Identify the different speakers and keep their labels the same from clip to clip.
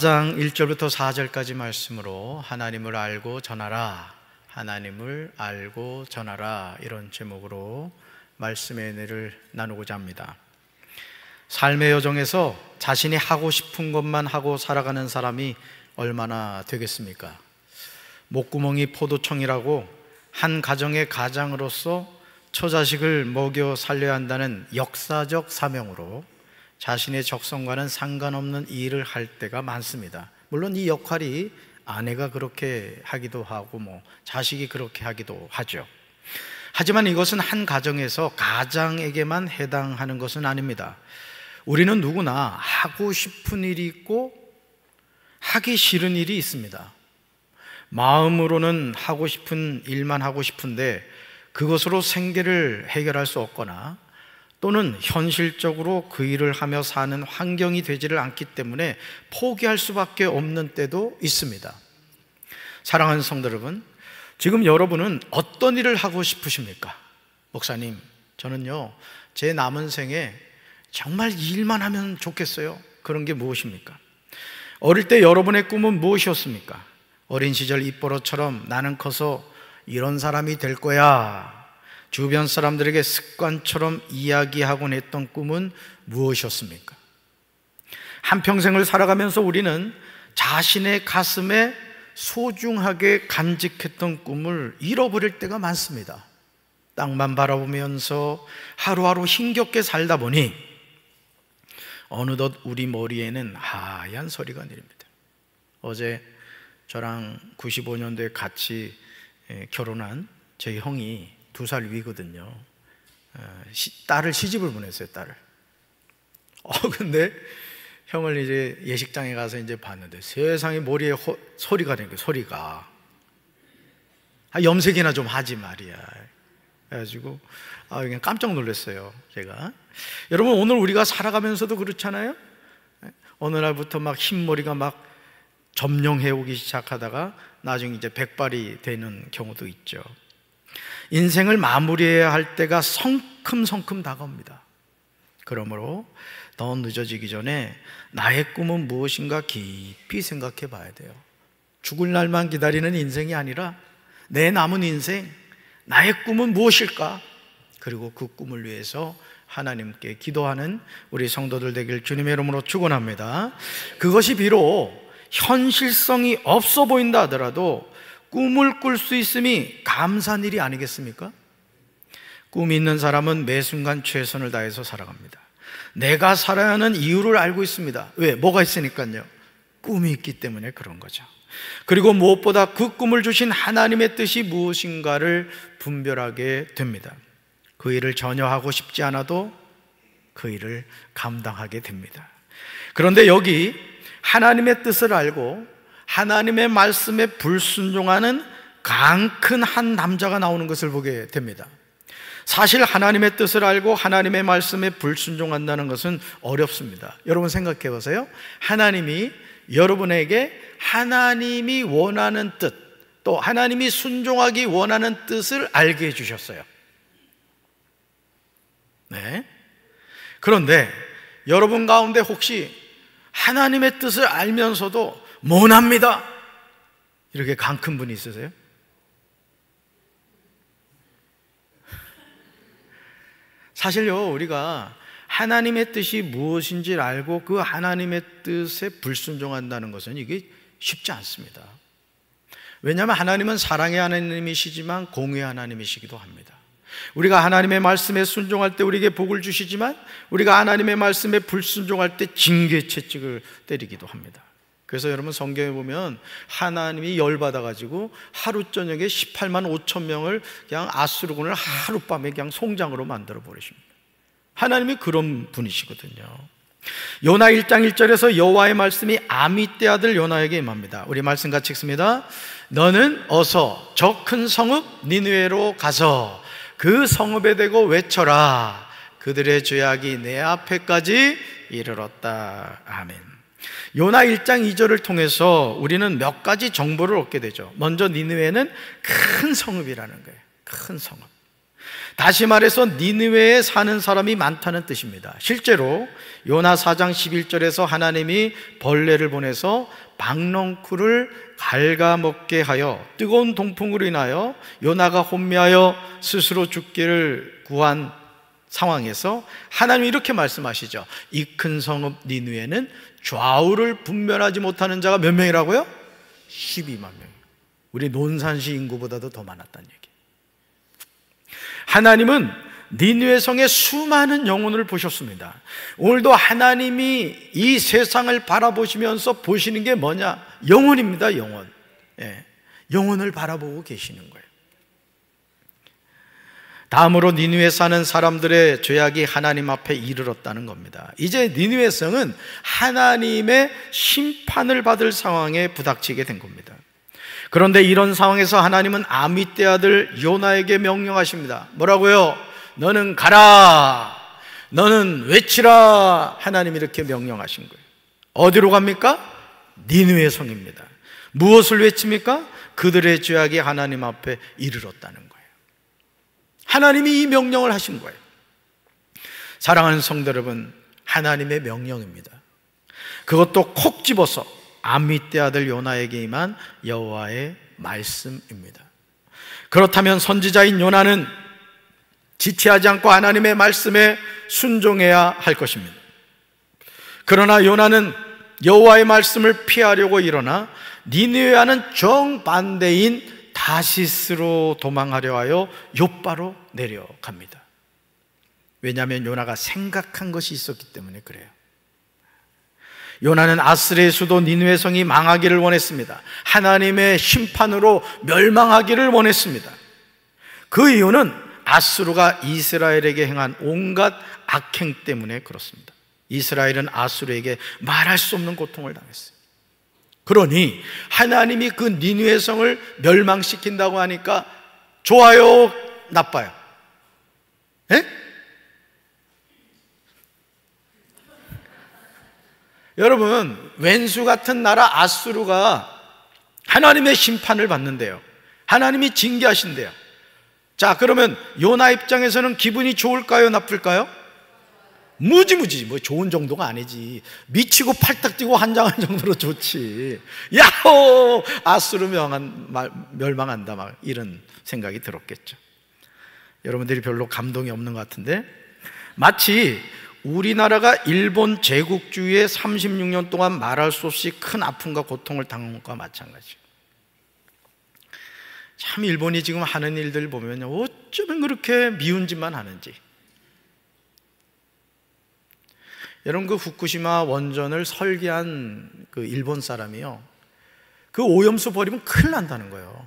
Speaker 1: 4장 1절부터 4절까지 말씀으로 하나님을 알고 전하라, 하나님을 알고 전하라, 이런 제목으로 말씀의 은혜를 나누고자 합니다. 삶의 여정에서 자신이 하고 싶은 것만 하고 살아가는 사람이 얼마나 되겠습니까? 목구멍이 포도청이라고 한 가정의 가장으로서 처자식을 먹여 살려야 한다는 역사적 사명으로 자신의 적성과는 상관없는 일을 할 때가 많습니다. 물론 이 역할이 아내가 그렇게 하기도 하고 자식이 그렇게 하기도 하죠. 하지만 이것은 한 가정에서 가장에게만 해당하는 것은 아닙니다. 우리는 누구나 하고 싶은 일이 있고 하기 싫은 일이 있습니다. 마음으로는 하고 싶은 일만 하고 싶은데 그것으로 생계를 해결할 수 없거나 또는 현실적으로 그 일을 하며 사는 환경이 되지를 않기 때문에 포기할 수밖에 없는 때도 있습니다. 사랑하는 성도 여러분, 지금 여러분은 어떤 일을 하고 싶으십니까? 목사님, 저는요 제 남은 생에 정말 이 일만 하면 좋겠어요. 그런 게 무엇입니까? 어릴 때 여러분의 꿈은 무엇이었습니까? 어린 시절 입버릇처럼 나는 커서 이런 사람이 될 거야, 주변 사람들에게 습관처럼 이야기하곤 했던 꿈은 무엇이었습니까? 한평생을 살아가면서 우리는 자신의 가슴에 소중하게 간직했던 꿈을 잃어버릴 때가 많습니다. 땅만 바라보면서 하루하루 힘겹게 살다 보니 어느덧 우리 머리에는 하얀 서리가 내립니다. 어제 저랑 95년도에 같이 결혼한 제 형이 2살 위거든요. 딸을 시집을 보냈어요, 딸을. 근데 형을 이제 예식장에 가서 이제 봤는데 세상에 머리에 소리가 내는 거예요, 소리가. 염색이나 좀 하지 말이야. 그래가지고 그냥 깜짝 놀랐어요, 제가. 여러분, 오늘 우리가 살아가면서도 그렇잖아요. 어느 날부터 막 흰머리가 막 점령해 오기 시작하다가 나중에 이제 백발이 되는 경우도 있죠. 인생을 마무리해야 할 때가 성큼성큼 다가옵니다. 그러므로 더 늦어지기 전에 나의 꿈은 무엇인가 깊이 생각해 봐야 돼요. 죽을 날만 기다리는 인생이 아니라 내 남은 인생, 나의 꿈은 무엇일까? 그리고 그 꿈을 위해서 하나님께 기도하는 우리 성도들 되길 주님의 이름으로 축원합니다. 그것이 비록 현실성이 없어 보인다 하더라도 꿈을 꿀 수 있음이 감사한 일이 아니겠습니까? 꿈이 있는 사람은 매 순간 최선을 다해서 살아갑니다. 내가 살아야 하는 이유를 알고 있습니다. 왜? 뭐가 있으니까요. 꿈이 있기 때문에 그런 거죠. 그리고 무엇보다 그 꿈을 주신 하나님의 뜻이 무엇인가를 분별하게 됩니다. 그 일을 전혀 하고 싶지 않아도 그 일을 감당하게 됩니다. 그런데 여기 하나님의 뜻을 알고 하나님의 말씀에 불순종하는 강큰 한 남자가 나오는 것을 보게 됩니다. 사실 하나님의 뜻을 알고 하나님의 말씀에 불순종한다는 것은 어렵습니다. 여러분 생각해 보세요. 하나님이 여러분에게 하나님이 원하는 뜻, 또 하나님이 순종하기 원하는 뜻을 알게 해주셨어요. 네. 그런데 여러분 가운데 혹시 하나님의 뜻을 알면서도 모납니다, 이렇게 강큰 분이 있으세요? 사실요, 우리가 하나님의 뜻이 무엇인지를 알고 그 하나님의 뜻에 불순종한다는 것은 이게 쉽지 않습니다. 왜냐하면 하나님은 사랑의 하나님이시지만 공의의 하나님이시기도 합니다. 우리가 하나님의 말씀에 순종할 때 우리에게 복을 주시지만 우리가 하나님의 말씀에 불순종할 때 징계 채찍을 때리기도 합니다. 그래서 여러분 성경에 보면 하나님이 열받아가지고 하루 저녁에 18만 5천 명을 그냥 아수르군을 하룻밤에 그냥 송장으로 만들어 버리십니다. 하나님이 그런 분이시거든요. 요나 1장 1절에서 여호와의 말씀이 아미떼 아들 요나에게 임합니다. 우리 말씀 같이 읽습니다. 너는 어서 저 큰 성읍 니느웨로 가서 그 성읍에 대고 외쳐라. 그들의 죄악이 내 앞에까지 이르렀다. 아멘. 요나 1장 2절을 통해서 우리는 몇 가지 정보를 얻게 되죠. 먼저 니느웨는 큰 성읍이라는 거예요. 큰 성읍. 다시 말해서 니느웨에 사는 사람이 많다는 뜻입니다. 실제로 요나 4장 11절에서 하나님이 벌레를 보내서 박넝쿨을 갉아먹게 하여 뜨거운 동풍으로 인하여 요나가 혼미하여 스스로 죽기를 구한 상황에서 하나님이 이렇게 말씀하시죠. 이 큰 성읍 니느웨는 좌우를 분별하지 못하는 자가 몇 명이라고요? 12만 명. 우리 논산시 인구보다도 더 많았다는 얘기. 하나님은 니느웨 성의 수많은 영혼을 보셨습니다. 오늘도 하나님이 이 세상을 바라보시면서 보시는 게 뭐냐? 영혼입니다. 영혼. 영혼을 바라보고 계시는 거예요. 다음으로 니느웨 사는 사람들의 죄악이 하나님 앞에 이르렀다는 겁니다. 이제 니느웨 성은 하나님의 심판을 받을 상황에 부닥치게 된 겁니다. 그런데 이런 상황에서 하나님은 아미떼 아들 요나에게 명령하십니다. 뭐라고요? 너는 가라, 너는 외치라. 하나님이 이렇게 명령하신 거예요. 어디로 갑니까? 니느웨 성입니다. 무엇을 외칩니까? 그들의 죄악이 하나님 앞에 이르렀다는 거예요. 하나님이 이 명령을 하신 거예요. 사랑하는 성도 여러분, 하나님의 명령입니다. 그것도 콕 집어서 아미떼 아들 요나에게 임한 여호와의 말씀입니다. 그렇다면 선지자인 요나는 지체하지 않고 하나님의 말씀에 순종해야 할 것입니다. 그러나 요나는 여호와의 말씀을 피하려고 일어나 니느웨와는 정반대인 다시스로 도망하려 하여 욥바로 내려갑니다. 왜냐하면 요나가 생각한 것이 있었기 때문에 그래요. 요나는 아스르의 수도 니느웨 성이 망하기를 원했습니다. 하나님의 심판으로 멸망하기를 원했습니다. 그 이유는 아스루가 이스라엘에게 행한 온갖 악행 때문에 그렇습니다. 이스라엘은 아스루에게 말할 수 없는 고통을 당했어요. 그러니 하나님이 그 니느웨 성을 멸망시킨다고 하니까 좋아요, 나빠요? 에? 여러분, 왼수 같은 나라 아수르가 하나님의 심판을 받는데요, 하나님이 징계하신대요. 자, 그러면 요나 입장에서는 기분이 좋을까요, 나쁠까요? 무지무지, 뭐 좋은 정도가 아니지. 미치고 팔딱 뛰고 환장할 정도로 좋지. 야호! 아수르 멸망한다, 막 이런 생각이 들었겠죠. 여러분들이 별로 감동이 없는 것 같은데, 마치 우리나라가 일본 제국주의에 36년 동안 말할 수 없이 큰 아픔과 고통을 당한 것과 마찬가지예요. 참 일본이 지금 하는 일들 보면 어쩌면 그렇게 미운 짓만 하는지. 여러분, 그 후쿠시마 원전을 설계한 그 일본 사람이요, 그 오염수 버리면 큰일 난다는 거예요.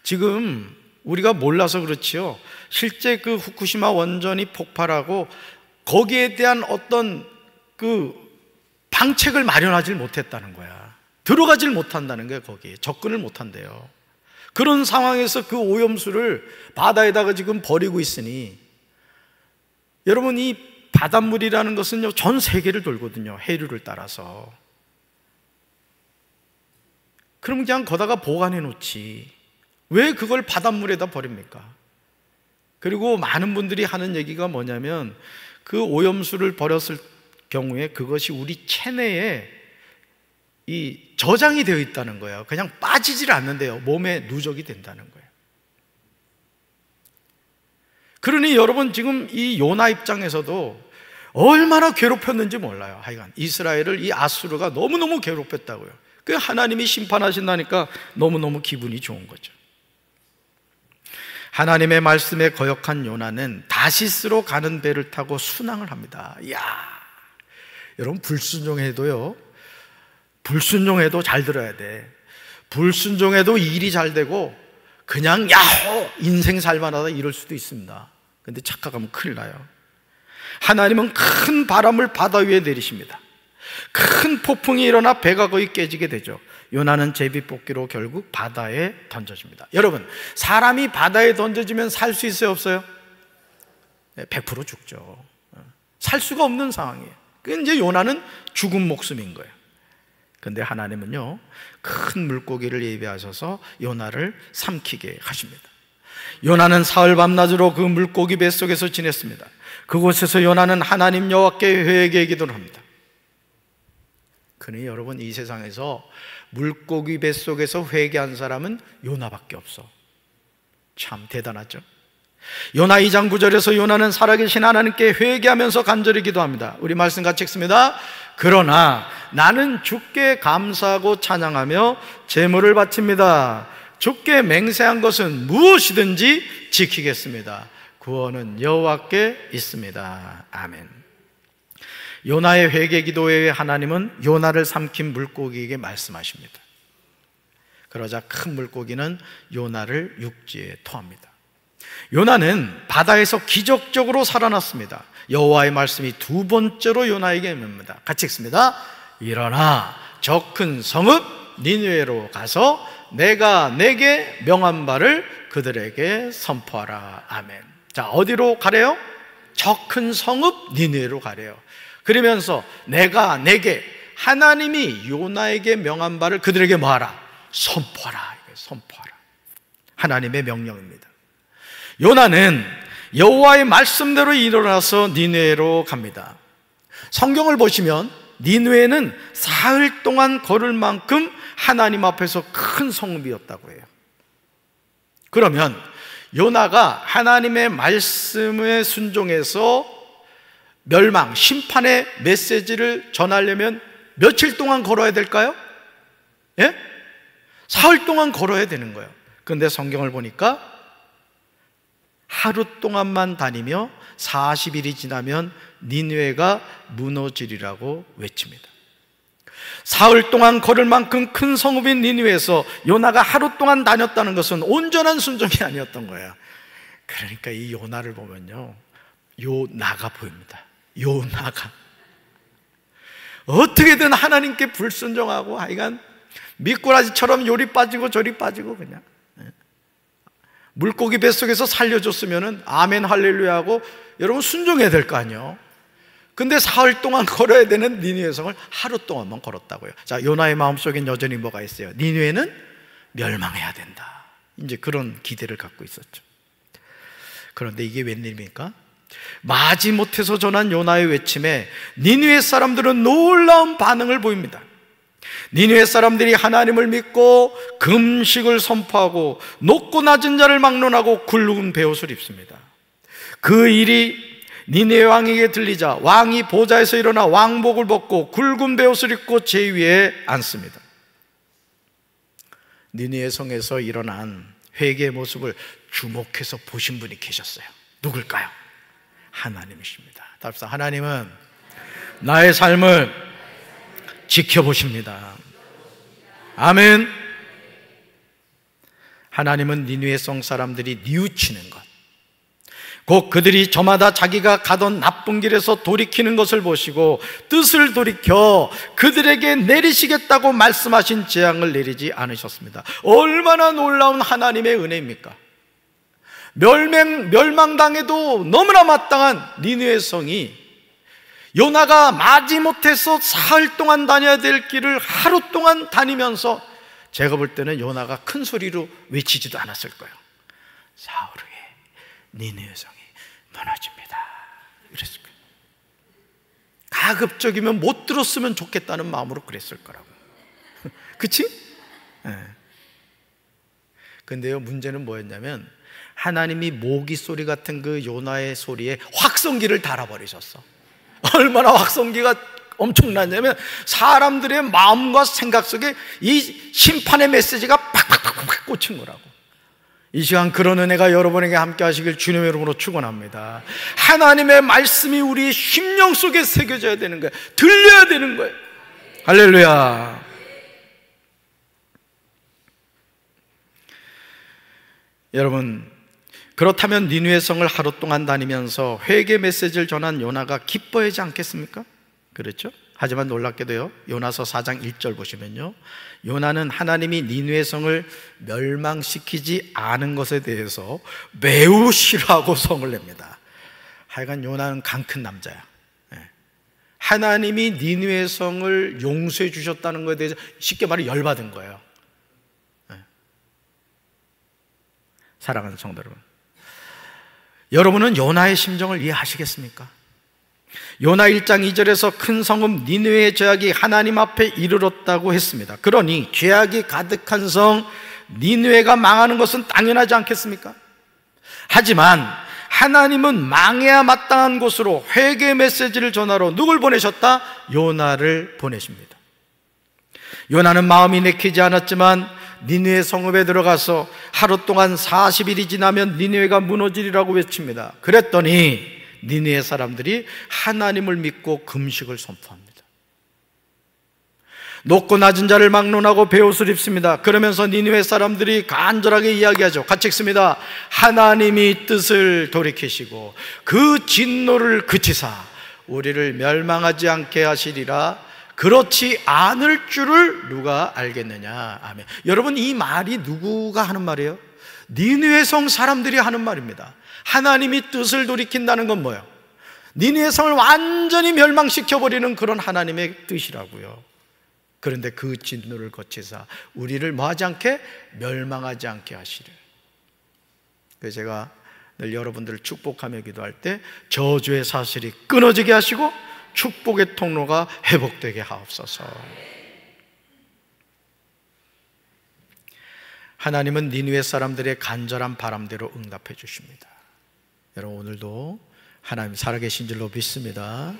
Speaker 1: 지금 우리가 몰라서 그렇지요, 실제 그 후쿠시마 원전이 폭발하고 거기에 대한 어떤 그 방책을 마련하지 못했다는 거야. 들어가질 못한다는 거예요. 거기에 접근을 못한대요. 그런 상황에서 그 오염수를 바다에다가 지금 버리고 있으니, 여러분, 이 바닷물이라는 것은요, 전 세계를 돌거든요, 해류를 따라서. 그럼 그냥 거다가 보관해 놓지, 왜 그걸 바닷물에다 버립니까? 그리고 많은 분들이 하는 얘기가 뭐냐면, 그 오염수를 버렸을 경우에 그것이 우리 체내에 이 저장이 되어 있다는 거예요. 그냥 빠지질 않는데요, 몸에 누적이 된다는 거예요. 그러니 여러분, 지금 이 요나 입장에서도 얼마나 괴롭혔는지 몰라요. 하여간 이스라엘을 이 아수르가 너무너무 괴롭혔다고요. 그 하나님이 심판하신다니까 너무너무 기분이 좋은 거죠. 하나님의 말씀에 거역한 요나는 다시스로 가는 배를 타고 순항을 합니다. 이야, 여러분, 불순종해도 잘 들어야 돼. 불순종해도 일이 잘 되고, 그냥 야호! 인생 살만하다 이럴 수도 있습니다. 근데 착각하면 큰일 나요. 하나님은 큰 바람을 바다 위에 내리십니다. 큰 폭풍이 일어나 배가 거의 깨지게 되죠. 요나는 제비뽑기로 결국 바다에 던져집니다. 여러분, 사람이 바다에 던져지면 살 수 있어요, 없어요? 100% 죽죠. 살 수가 없는 상황이에요. 그 이제 요나는 죽은 목숨인 거예요. 근데 하나님은요, 큰 물고기를 예비하셔서 요나를 삼키게 하십니다. 요나는 사흘 밤낮으로 그 물고기 뱃속에서 지냈습니다. 그곳에서 요나는 하나님 여호와께 회개의 기도를 합니다. 그러니 여러분, 이 세상에서 물고기 뱃속에서 회개한 사람은 요나밖에 없어. 참 대단하죠. 요나 2장 9절에서 요나는 살아계신 하나님께 회개하면서 간절히 기도합니다. 우리 말씀 같이 읽습니다. 그러나 나는 주께 감사하고 찬양하며 제물을 바칩니다. 주께 맹세한 것은 무엇이든지 지키겠습니다. 구원은 여호와께 있습니다. 아멘. 요나의 회개 기도에 하나님은 요나를 삼킨 물고기에게 말씀하십니다. 그러자 큰 물고기는 요나를 육지에 토합니다. 요나는 바다에서 기적적으로 살아났습니다. 여호와의 말씀이 두 번째로 요나에게 임합니다. 같이 읽습니다. 일어나 저 큰 성읍 니느웨로 가서 내가 내게 명한 바를 그들에게 선포하라. 아멘. 자, 어디로 가래요? 저 큰 성읍 니느웨로 가래요. 그러면서 내가 내게, 하나님이 요나에게 명한 바를 그들에게 뭐하라? 선포하라. 선포하라. 하나님의 명령입니다. 요나는 여호와의 말씀대로 일어나서 니느웨로 갑니다. 성경을 보시면 니느웨는 사흘 동안 걸을 만큼 하나님 앞에서 큰 성읍이었다고 해요. 그러면 요나가 하나님의 말씀에 순종해서 멸망, 심판의 메시지를 전하려면 며칠 동안 걸어야 될까요? 예? 사흘 동안 걸어야 되는 거예요. 그런데 성경을 보니까 하루 동안만 다니며 40일이 지나면 니느웨가 무너지리라고 외칩니다. 사흘 동안 걸을 만큼 큰 성읍인 니느웨에서 요나가 하루 동안 다녔다는 것은 온전한 순종이 아니었던 거예요. 그러니까 이 요나를 보면요, 요나가 보입니다. 요나가 어떻게든 하나님께 불순종하고 하여간 미꾸라지처럼 요리 빠지고 저리 빠지고 그냥 물고기 뱃속에서 살려줬으면 아멘 할렐루야 하고 여러분 순종해야 될 거 아니에요. 근데 사흘 동안 걸어야 되는 니느웨 성을 하루 동안만 걸었다고요. 자, 요나의 마음속엔 여전히 뭐가 있어요? 니느웨는 멸망해야 된다. 이제 그런 기대를 갖고 있었죠. 그런데 이게 웬일입니까? 마지못해서 전한 요나의 외침에 니느웨 사람들은 놀라운 반응을 보입니다. 니느웨 사람들이 하나님을 믿고 금식을 선포하고 높고 낮은 자를 막론하고 굵은 베옷을 입습니다. 그 일이 니느웨 왕에게 들리자 왕이 보좌에서 일어나 왕복을 벗고 굵은 베옷을 입고 제위에 앉습니다. 니느웨 성에서 일어난 회개의 모습을 주목해서 보신 분이 계셨어요. 누굴까요? 하나님이십니다. 답사, 하나님은 나의 삶을 지켜보십니다. 아멘. 하나님은 니느웨 성 사람들이 뉘우치는 것, 곧 그들이 저마다 자기가 가던 나쁜 길에서 돌이키는 것을 보시고 뜻을 돌이켜 그들에게 내리시겠다고 말씀하신 재앙을 내리지 않으셨습니다. 얼마나 놀라운 하나님의 은혜입니까? 멸망당해도 너무나 마땅한 니느웨 성이 요나가 마지못해서 사흘 동안 다녀야 될 길을 하루 동안 다니면서 제가 볼 때는 요나가 큰 소리로 외치지도 않았을 거예요. 사흘 후에 니느웨 성이 무너집니다. 이랬을 거예요. 가급적이면 못 들었으면 좋겠다는 마음으로 그랬을 거라고. 그치? 네. 근데요, 문제는 뭐였냐면 하나님이 모기 소리 같은 그 요나의 소리에 확성기를 달아버리셨어. 얼마나 확성기가 엄청나냐면 사람들의 마음과 생각 속에 이 심판의 메시지가 팍팍팍팍 꽂힌 거라고. 이 시간 그런 은혜가 여러분에게 함께 하시길 주님의 이름으로 축원합니다. 하나님의 말씀이 우리 심령 속에 새겨져야 되는 거예요. 들려야 되는 거예요. 할렐루야. 여러분, 그렇다면 니느웨 성을 하루 동안 다니면서 회개 메시지를 전한 요나가 기뻐하지 않겠습니까? 그렇죠? 하지만 놀랍게도요, 요나서 4장 1절 보시면요, 요나는 하나님이 니느웨 성을 멸망시키지 않은 것에 대해서 매우 싫어하고 성을 냅니다. 하여간 요나는 강 큰 남자야. 하나님이 니느웨 성을 용서해 주셨다는 것에 대해서 쉽게 말해 열받은 거예요. 사랑하는 성도 여러분, 여러분은 요나의 심정을 이해하시겠습니까? 요나 1장 2절에서 큰 성읍 니느웨의 죄악이 하나님 앞에 이르렀다고 했습니다. 그러니 죄악이 가득한 성 니느웨가 망하는 것은 당연하지 않겠습니까? 하지만 하나님은 망해야 마땅한 곳으로 회개 메시지를 전하러 누굴 보내셨다? 요나를 보내십니다. 요나는 마음이 내키지 않았지만 니느웨 성읍에 들어가서 하루 동안 40일이 지나면 니느웨가 무너지리라고 외칩니다. 그랬더니 니느웨 사람들이 하나님을 믿고 금식을 선포합니다. 높고 낮은 자를 막론하고 베옷을 입습니다. 그러면서 니느웨 사람들이 간절하게 이야기하죠. 같이 읽습니다. 하나님이 뜻을 돌이키시고 그 진노를 그치사 우리를 멸망하지 않게 하시리라. 그렇지 않을 줄을 누가 알겠느냐. 아멘. 여러분, 이 말이 누구가 하는 말이에요? 니느웨 성 사람들이 하는 말입니다. 하나님이 뜻을 돌이킨다는 건 뭐예요? 니느웨 성을 완전히 멸망시켜버리는 그런 하나님의 뜻이라고요. 그런데 그 진노를 거치사 우리를 뭐하지 않게? 멸망하지 않게 하시려. 그래서 제가 늘 여러분들을 축복하며 기도할 때 저주의 사슬이 끊어지게 하시고 축복의 통로가 회복되게 하옵소서. 하나님은 니느웨 사람들의 간절한 바람대로 응답해 주십니다. 여러분, 오늘도 하나님 살아계신 줄로 믿습니다.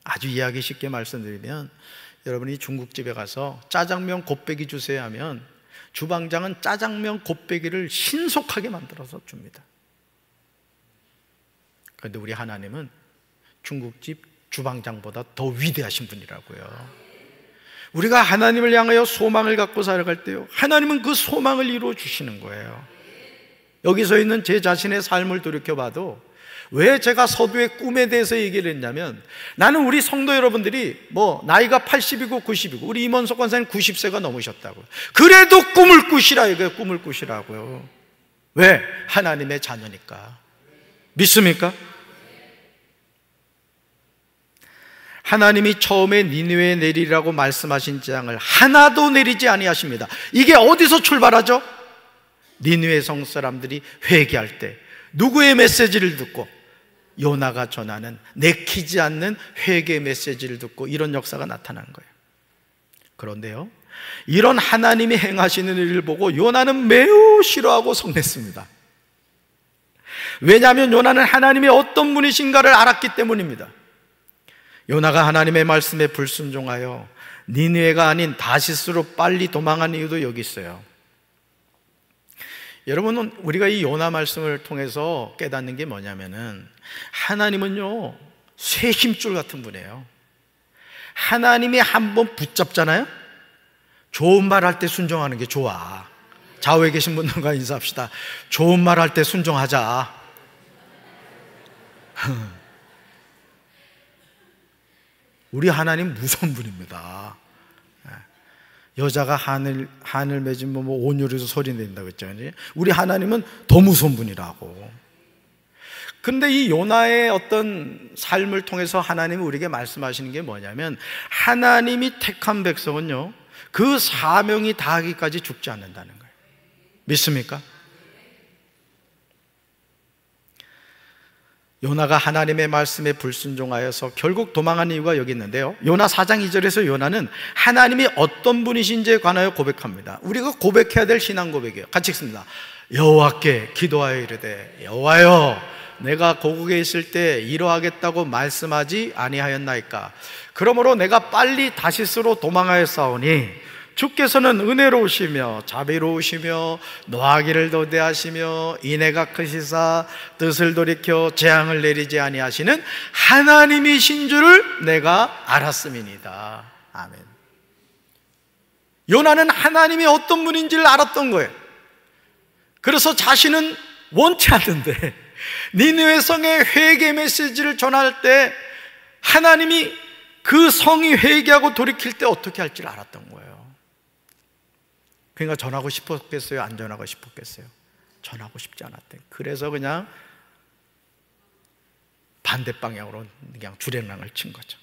Speaker 1: 아주 이해하기 쉽게 말씀드리면, 여러분이 중국집에 가서 짜장면 곱빼기 주세요 하면 주방장은 짜장면 곱빼기를 신속하게 만들어서 줍니다. 그런데 우리 하나님은 중국집 주방장보다 더 위대하신 분이라고요. 우리가 하나님을 향하여 소망을 갖고 살아갈 때요, 하나님은 그 소망을 이루어 주시는 거예요. 여기 서 있는 제 자신의 삶을 돌이켜봐도 왜 제가 서두에 꿈에 대해서 얘기를 했냐면, 나는 우리 성도 여러분들이 나이가 80이고 90이고 우리 임원석 권사님 90세가 넘으셨다고요. 그래도 꿈을 꾸시라 이거예요. 꿈을 꾸시라고요. 왜? 하나님의 자녀니까. 믿습니까? 하나님이 처음에 니느웨에 내리라고 말씀하신 재앙을 하나도 내리지 아니하십니다. 이게 어디서 출발하죠? 니느웨 성 사람들이 회개할 때 누구의 메시지를 듣고? 요나가 전하는 내키지 않는 회개 메시지를 듣고 이런 역사가 나타난 거예요. 그런데요, 이런 하나님이 행하시는 일을 보고 요나는 매우 싫어하고 성냈습니다. 왜냐하면 요나는 하나님이 어떤 분이신가를 알았기 때문입니다. 요나가 하나님의 말씀에 불순종하여 니느웨가 아닌 다시스로 빨리 도망한 이유도 여기 있어요. 여러분은 우리가 이 요나 말씀을 통해서 깨닫는 게 뭐냐면은, 하나님은요 쇠심줄 같은 분이에요. 하나님이 한번 붙잡잖아요, 좋은 말 할 때 순종하는 게 좋아. 좌우에 계신 분들과 인사합시다. 좋은 말 할 때 순종하자. 우리 하나님 무서운 분입니다. 여자가 한을 맺으면 온유로서 소리 낸다고 했죠. 우리 하나님은 더 무서운 분이라고. 그런데 이 요나의 어떤 삶을 통해서 하나님이 우리에게 말씀하시는 게 뭐냐면, 하나님이 택한 백성은요 그 사명이 다하기까지 죽지 않는다는 거예요. 믿습니까? 요나가 하나님의 말씀에 불순종하여서 결국 도망한 이유가 여기 있는데요, 요나 4장 2절에서 요나는 하나님이 어떤 분이신지에 관하여 고백합니다. 우리가 고백해야 될 신앙 고백이에요. 같이 읽습니다. 여호와께 기도하여 이르되, 여호와여 내가 고국에 있을 때 이러하겠다고 말씀하지 아니하였나이까? 그러므로 내가 빨리 다시스로 도망하였사오니 주께서는 은혜로우시며 자비로우시며 노하기를 도대하시며 인애가 크시사 뜻을 돌이켜 재앙을 내리지 아니하시는 하나님이신 줄을 내가 알았음이니이다. 아멘. 요나는 하나님이 어떤 분인지를 알았던 거예요. 그래서 자신은 원치 않는데 니느웨 성의 회개 메시지를 전할 때 하나님이 그 성이 회개하고 돌이킬 때 어떻게 할지를 알았던 거예요. 그러니까 전하고 싶었겠어요? 안 전하고 싶었겠어요? 전하고 싶지 않았대요. 그래서 그냥 반대 방향으로 그냥 주랭랑을 친 거죠.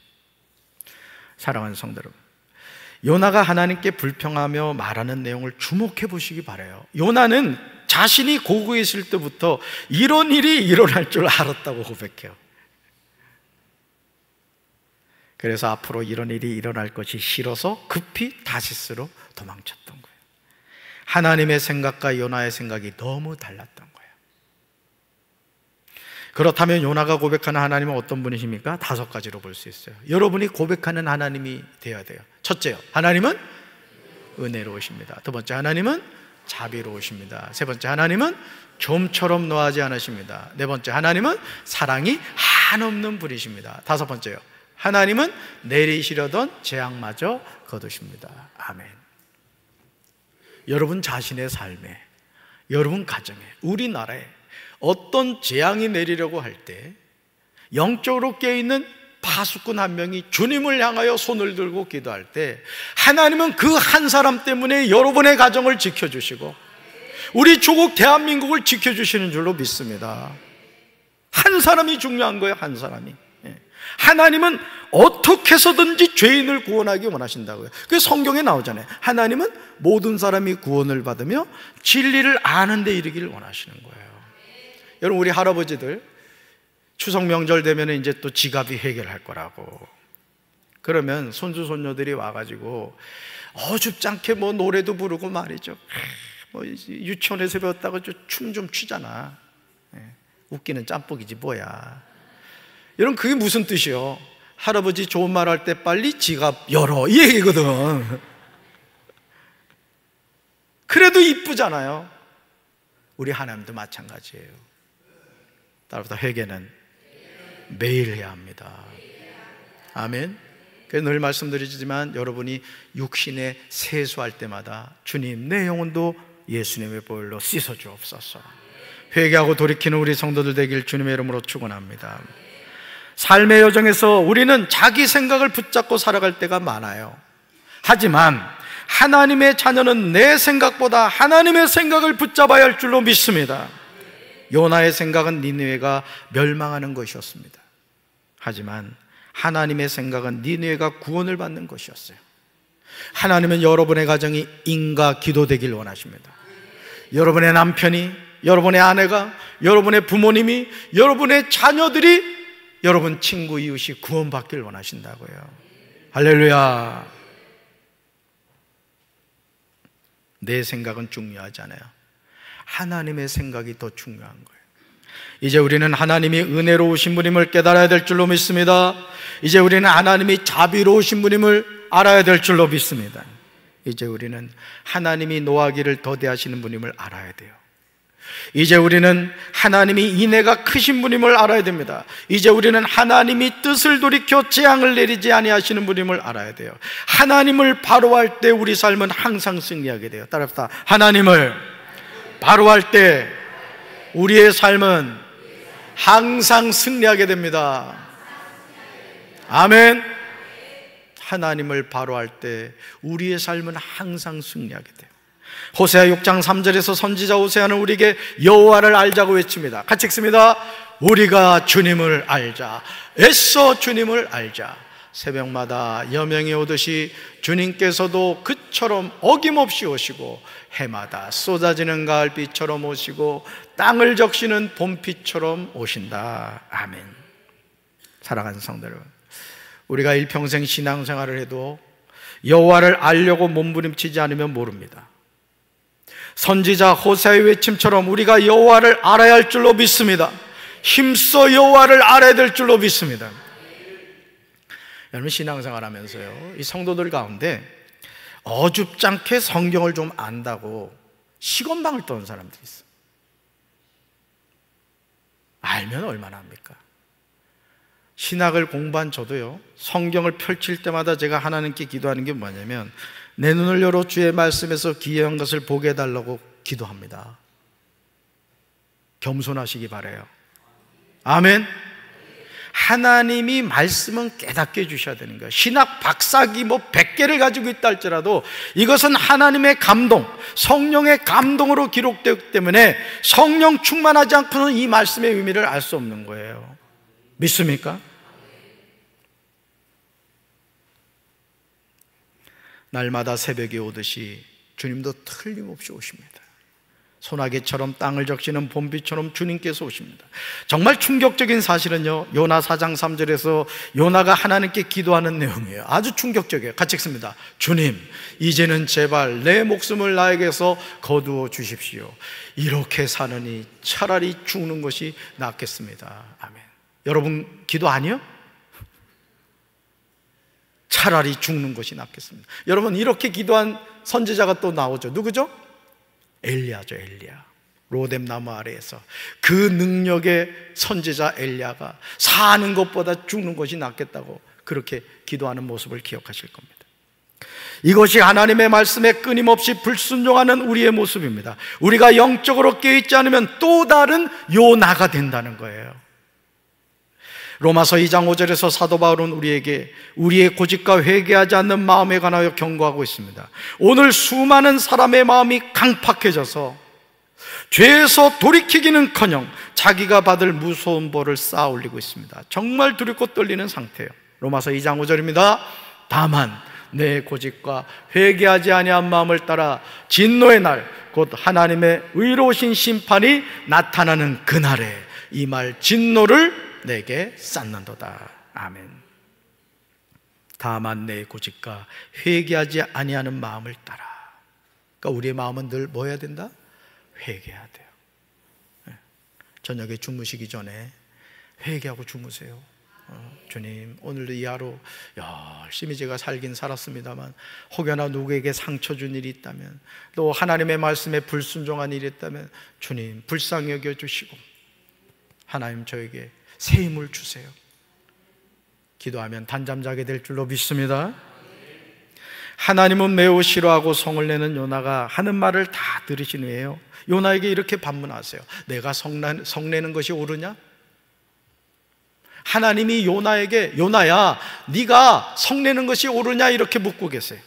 Speaker 1: 사랑하는 성도 여러분, 요나가 하나님께 불평하며 말하는 내용을 주목해 보시기 바라요. 요나는 자신이 고국에 있을 때부터 이런 일이 일어날 줄 알았다고 고백해요. 그래서 앞으로 이런 일이 일어날 것이 싫어서 급히 다시스로 도망쳤던 거예요. 하나님의 생각과 요나의 생각이 너무 달랐던 거예요. 그렇다면 요나가 고백하는 하나님은 어떤 분이십니까? 5가지로 볼 수 있어요. 여러분이 고백하는 하나님이 되어야 돼요. 첫째요, 하나님은 은혜로우십니다. 두 번째, 하나님은 자비로우십니다. 세 번째, 하나님은 좀처럼 노하지 않으십니다. 네 번째, 하나님은 사랑이 한없는 분이십니다. 다섯 번째요, 하나님은 내리시려던 재앙마저 거두십니다. 아멘. 여러분 자신의 삶에, 여러분 가정에, 우리나라에 어떤 재앙이 내리려고 할 때 영적으로 깨어있는 파수꾼 한 명이 주님을 향하여 손을 들고 기도할 때 하나님은 그 한 사람 때문에 여러분의 가정을 지켜주시고 우리 조국 대한민국을 지켜주시는 줄로 믿습니다. 한 사람이 중요한 거예요. 한 사람이. 하나님은 어떻게 해서든지 죄인을 구원하기 원하신다고요. 그게 성경에 나오잖아요. 하나님은 모든 사람이 구원을 받으며 진리를 아는 데 이르기를 원하시는 거예요. 여러분, 우리 할아버지들 추석 명절 되면 이제 또 지갑이 해결할 거라고, 그러면 손주 손녀들이 와가지고 어줍잖게 뭐 노래도 부르고 말이죠. 뭐 유치원에서 배웠다고 춤 좀 추잖아. 웃기는 짬뽕이지 뭐야. 여러분, 그게 무슨 뜻이요? 할아버지 좋은 말 할 때 빨리 지갑 열어, 이 얘기거든. 그래도 이쁘잖아요. 우리 하나님도 마찬가지예요. 따라서 회개는 매일 해야 합니다. 아멘. 그래서 늘 말씀드리지만 여러분이 육신에 세수할 때마다 주님, 내 영혼도 예수님의 보혈로 씻어주옵소서. 회개하고 돌이키는 우리 성도들 되길 주님의 이름으로 축원합니다. 삶의 여정에서 우리는 자기 생각을 붙잡고 살아갈 때가 많아요. 하지만 하나님의 자녀는 내 생각보다 하나님의 생각을 붙잡아야 할 줄로 믿습니다. 요나의 생각은 니느웨가 멸망하는 것이었습니다. 하지만 하나님의 생각은 니느웨가 구원을 받는 것이었어요. 하나님은 여러분의 가정이 인가 기도되길 원하십니다. 여러분의 남편이, 여러분의 아내가, 여러분의 부모님이, 여러분의 자녀들이, 여러분 친구 이웃이 구원받길 원하신다고요. 할렐루야. 내 생각은 중요하지 않아요. 하나님의 생각이 더 중요한 거예요. 이제 우리는 하나님이 은혜로우신 분임을 깨달아야 될 줄로 믿습니다. 이제 우리는 하나님이 자비로우신 분임을 알아야 될 줄로 믿습니다. 이제 우리는 하나님이 노하기를 더디하시는 분임을 알아야 돼요. 이제 우리는 하나님이 인애가 크신 분임을 알아야 됩니다. 이제 우리는 하나님이 뜻을 돌이켜 재앙을 내리지 아니하시는 분임을 알아야 돼요. 하나님을 바로할 때 우리 삶은 항상 승리하게 돼요. 따라합시다. 하나님을 바로할 때 우리의 삶은 항상 승리하게 됩니다. 아멘. 하나님을 바로할 때 우리의 삶은 항상 승리하게 돼요. 호세아 6장 3절에서 선지자 호세아는 우리에게 여호와를 알자고 외칩니다. 같이 읽습니다. 우리가 주님을 알자. 애써 주님을 알자. 새벽마다 여명이 오듯이 주님께서도 그처럼 어김없이 오시고 해마다 쏟아지는 가을비처럼 오시고 땅을 적시는 봄비처럼 오신다. 아멘. 사랑하는 성도 여러분, 우리가 일평생 신앙생활을 해도 여호와를 알려고 몸부림치지 않으면 모릅니다. 선지자 호세아의 외침처럼 우리가 여호와를 알아야 할 줄로 믿습니다. 힘써 여호와를 알아야 될 줄로 믿습니다. 여러분, 신앙생활 하면서요, 이 성도들 가운데 어줍잖게 성경을 좀 안다고 시건방을 떠는 사람들이 있어요. 알면 얼마나 합니까? 신학을 공부한 저도요, 성경을 펼칠 때마다 제가 하나님께 기도하는 게 뭐냐면 내 눈을 열어 주의 말씀에서 기이한 것을 보게 해달라고 기도합니다. 겸손하시기 바라요. 아멘. 하나님이 말씀은 깨닫게 해주셔야 되는 거예요. 신학 박사기 100개를 가지고 있다 할지라도 이것은 하나님의 감동, 성령의 감동으로 기록되기 때문에 성령 충만하지 않고는 이 말씀의 의미를 알 수 없는 거예요. 믿습니까? 날마다 새벽이 오듯이 주님도 틀림없이 오십니다. 소나기처럼 땅을 적시는 봄비처럼 주님께서 오십니다. 정말 충격적인 사실은요, 요나 4장 3절에서 요나가 하나님께 기도하는 내용이에요. 아주 충격적이에요. 같이 읽습니다. 주님, 이제는 제발 내 목숨을 나에게서 거두어 주십시오. 이렇게 사느니 차라리 죽는 것이 낫겠습니다. 아멘. 여러분 기도 아니요? 차라리 죽는 것이 낫겠습니다. 여러분, 이렇게 기도한 선지자가 또 나오죠. 누구죠? 엘리야죠. 엘리야. 로뎀 나무 아래에서 그 능력의 선지자 엘리야가 사는 것보다 죽는 것이 낫겠다고 그렇게 기도하는 모습을 기억하실 겁니다. 이것이 하나님의 말씀에 끊임없이 불순종하는 우리의 모습입니다. 우리가 영적으로 깨어있지 않으면 또 다른 요나가 된다는 거예요. 로마서 2장 5절에서 사도 바울은 우리에게 우리의 고집과 회개하지 않는 마음에 관하여 경고하고 있습니다. 오늘 수많은 사람의 마음이 강팍해져서 죄에서 돌이키기는커녕 자기가 받을 무서운 벌을 쌓아 올리고 있습니다. 정말 두렵고 떨리는 상태예요. 로마서 2장 5절입니다. 다만 내 고집과 회개하지 아니한 마음을 따라 진노의 날, 곧 하나님의 의로우신 심판이 나타나는 그날에 이 말 진노를 내게 쌓는도다. 아멘. 다만 내 고집과 회개하지 아니하는 마음을 따라. 그러니까 우리의 마음은 늘 뭐 해야 된다? 회개해야 돼요. 저녁에 주무시기 전에 회개하고 주무세요. 주님, 오늘도 이 하루 열심히 제가 살긴 살았습니다만 혹여나 누구에게 상처 준 일이 있다면, 또 하나님의 말씀에 불순종한 일이 있다면 주님 불쌍히 여겨주시고 하나님 저에게 새 힘을 주세요. 기도하면 단잠 자게 될 줄로 믿습니다. 하나님은 매우 싫어하고 성을 내는 요나가 하는 말을 다 들으신 후에요, 요나에게 이렇게 반문하세요. 내가 성내는 것이 옳으냐? 하나님이 요나에게 요나야 네가 성내는 것이 옳으냐 이렇게 묻고 계세요.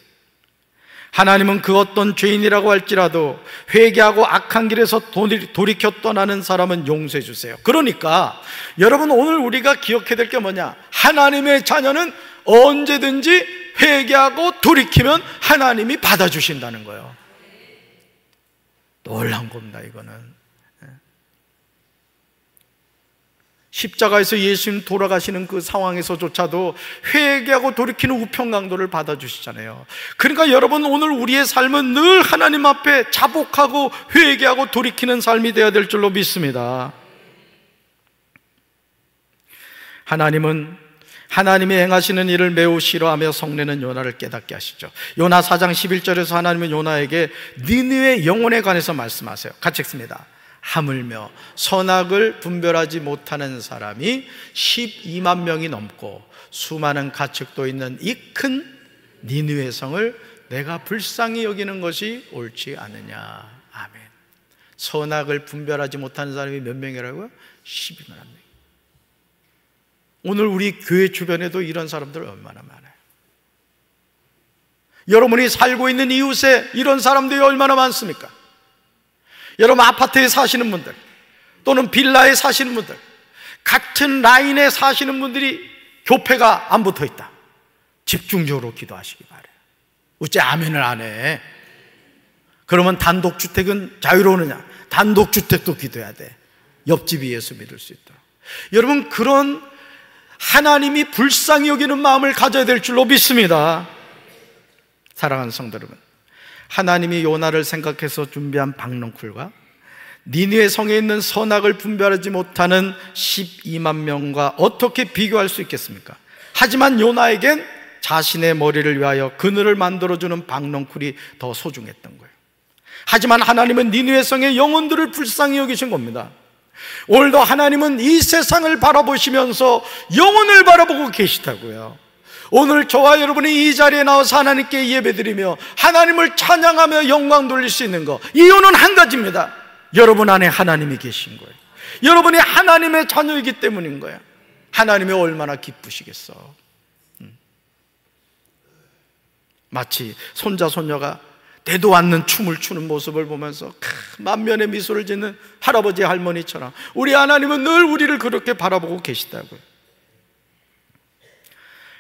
Speaker 1: 하나님은 그 어떤 죄인이라고 할지라도 회개하고 악한 길에서 돌이켜 떠나는 사람은 용서해 주세요. 그러니까 여러분, 오늘 우리가 기억해야 될 게 뭐냐? 하나님의 자녀는 언제든지 회개하고 돌이키면 하나님이 받아주신다는 거예요. 놀라운 겁니다. 이거는 십자가에서 예수님 돌아가시는 그 상황에서조차도 회개하고 돌이키는 우편강도를 받아주시잖아요. 그러니까 여러분, 오늘 우리의 삶은 늘 하나님 앞에 자복하고 회개하고 돌이키는 삶이 되어야 될 줄로 믿습니다. 하나님은 하나님이 행하시는 일을 매우 싫어하며 성내는 요나를 깨닫게 하시죠. 요나 4장 11절에서 하나님은 요나에게 니느웨 영혼에 관해서 말씀하세요. 같이 읽습니다. 하물며 선악을 분별하지 못하는 사람이 12만 명이 넘고 수많은 가축도 있는 이 큰 니느웨 성을 내가 불쌍히 여기는 것이 옳지 않느냐. 아멘. 선악을 분별하지 못하는 사람이 몇 명이라고요? 12만 명. 오늘 우리 교회 주변에도 이런 사람들 얼마나 많아요. 여러분이 살고 있는 이웃에 이런 사람들이 얼마나 많습니까? 여러분, 아파트에 사시는 분들 또는 빌라에 사시는 분들, 같은 라인에 사시는 분들이 교패가 안 붙어 있다. 집중적으로 기도하시기 바래요. 어째 아멘을 안 해? 그러면 단독주택은 자유로우느냐? 단독주택도 기도해야 돼. 옆집이 예수 믿을 수 있도록. 여러분, 그런 하나님이 불쌍히 여기는 마음을 가져야 될 줄로 믿습니다. 사랑하는 성도 여러분, 하나님이 요나를 생각해서 준비한 박넝쿨과 니느웨 성에 있는 선악을 분별하지 못하는 12만 명과 어떻게 비교할 수 있겠습니까? 하지만 요나에겐 자신의 머리를 위하여 그늘을 만들어주는 박넝쿨이 더 소중했던 거예요. 하지만 하나님은 니느웨 성의 영혼들을 불쌍히 여기신 겁니다. 오늘도 하나님은 이 세상을 바라보시면서 영혼을 바라보고 계시다고요. 오늘 저와 여러분이 이 자리에 나와서 하나님께 예배드리며 하나님을 찬양하며 영광 돌릴 수 있는 것, 이유는 한 가지입니다. 여러분 안에 하나님이 계신 거예요. 여러분이 하나님의 자녀이기 때문인 거예요. 하나님이 얼마나 기쁘시겠어. 마치 손자 손녀가 대도 않는 춤을 추는 모습을 보면서 만면의 미소를 짓는 할아버지 할머니처럼 우리 하나님은 늘 우리를 그렇게 바라보고 계시다고요.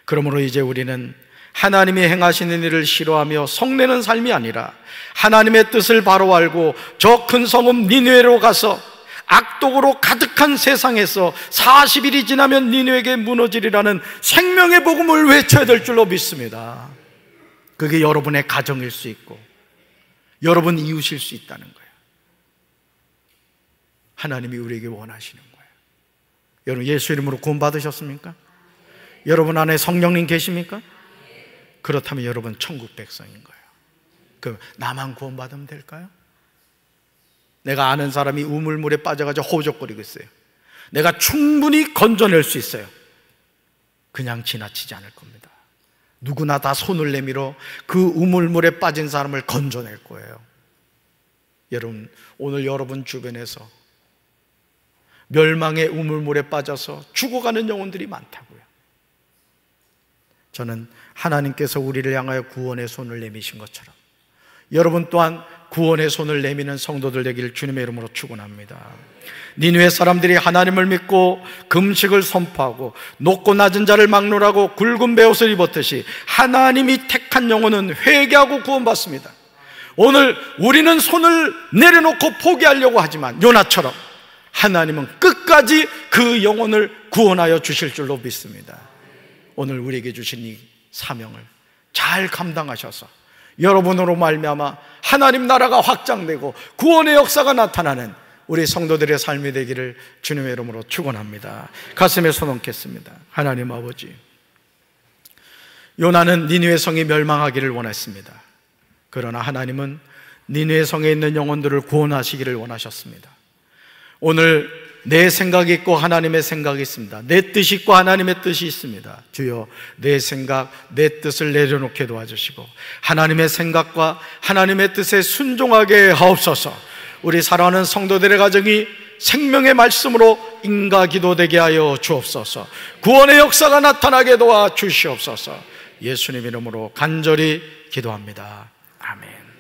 Speaker 1: 그러므로 이제 우리는 하나님이 행하시는 일을 싫어하며 성내는 삶이 아니라 하나님의 뜻을 바로 알고 저 큰 성읍 니느웨로 가서 악독으로 가득한 세상에서 40일이 지나면 니느웨에게 무너지리라는 생명의 복음을 외쳐야 될 줄로 믿습니다. 그게 여러분의 가정일 수 있고 여러분 이웃일 수 있다는 거예요. 하나님이 우리에게 원하시는 거예요. 여러분 예수 이름으로 구원 받으셨습니까? 여러분 안에 성령님 계십니까? 그렇다면 여러분 천국 백성인 거예요. 그럼 나만 구원 받으면 될까요? 내가 아는 사람이 우물물에 빠져가지고 호적거리고 있어요. 내가 충분히 건져낼 수 있어요. 그냥 지나치지 않을 겁니다. 누구나 다 손을 내밀어 그 우물물에 빠진 사람을 건져낼 거예요. 여러분, 오늘 여러분 주변에서 멸망의 우물물에 빠져서 죽어가는 영혼들이 많다고요. 저는 하나님께서 우리를 향하여 구원의 손을 내미신 것처럼 여러분 또한 구원의 손을 내미는 성도들 되기를 주님의 이름으로 축원합니다. 니느웨 사람들이 하나님을 믿고 금식을 선포하고 높고 낮은 자를 막론하고 굵은 베옷을 입었듯이 하나님이 택한 영혼은 회개하고 구원받습니다. 오늘 우리는 손을 내려놓고 포기하려고 하지만 요나처럼 하나님은 끝까지 그 영혼을 구원하여 주실 줄로 믿습니다. 오늘 우리에게 주신 이 사명을 잘 감당하셔서 여러분으로 말미암아 하나님 나라가 확장되고 구원의 역사가 나타나는 우리 성도들의 삶이 되기를 주님의 이름으로 축원합니다. 가슴에 손 얹겠습니다. 하나님 아버지, 요나는 니느웨 성이 멸망하기를 원했습니다. 그러나 하나님은 니느웨 성에 있는 영혼들을 구원하시기를 원하셨습니다. 오늘 내 생각이 있고 하나님의 생각이 있습니다. 내 뜻이 있고 하나님의 뜻이 있습니다. 주여, 내 생각, 내 뜻을 내려놓게 도와주시고 하나님의 생각과 하나님의 뜻에 순종하게 하옵소서. 우리 사랑하는 성도들의 가정이 생명의 말씀으로 인가기도 되게 하여 주옵소서. 구원의 역사가 나타나게 도와 주시옵소서. 예수님 이름으로 간절히 기도합니다. 아멘.